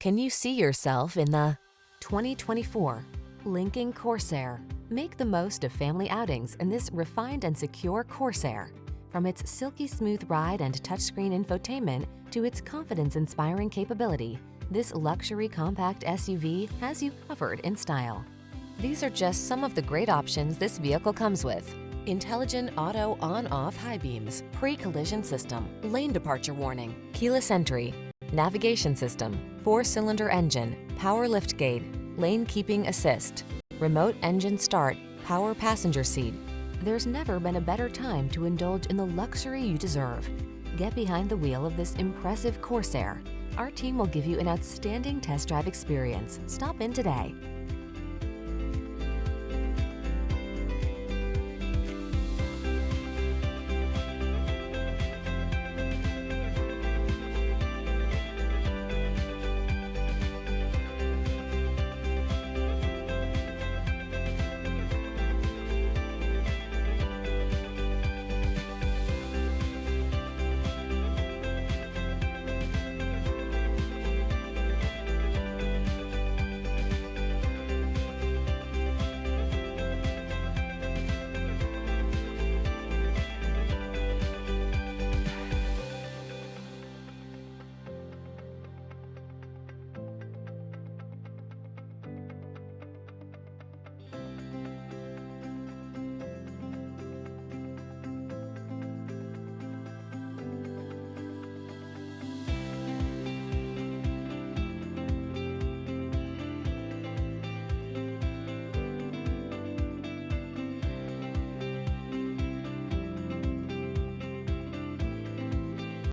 Can you see yourself in the 2024 Lincoln Corsair? Make the most of family outings in this refined and secure Corsair. From its silky smooth ride and touchscreen infotainment to its confidence-inspiring capability, this luxury compact SUV has you covered in style. These are just some of the great options this vehicle comes with: intelligent auto on-off high beams, pre-collision system, lane departure warning, keyless entry, navigation system, 4-cylinder engine, power liftgate, lane keeping assist, remote engine start, power passenger seat. There's never been a better time to indulge in the luxury you deserve. Get behind the wheel of this impressive Corsair. Our team will give you an outstanding test drive experience. Stop in today.